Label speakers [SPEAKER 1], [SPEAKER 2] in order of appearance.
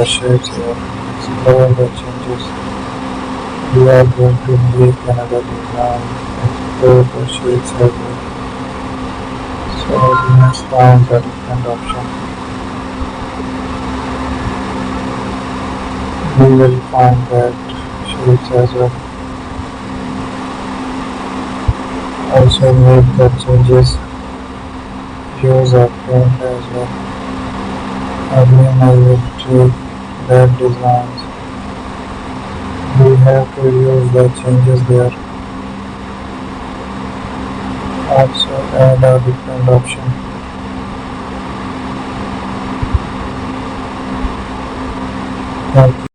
[SPEAKER 1] shapes here. Explore the changes. We are going to make another design. Explore the shapes as well. So let's find the different option. We will find that shapes as well. Also make the changes. Use a print as well. Again I will take that designs. We have to use the changes there. Also add a different option. Thank you.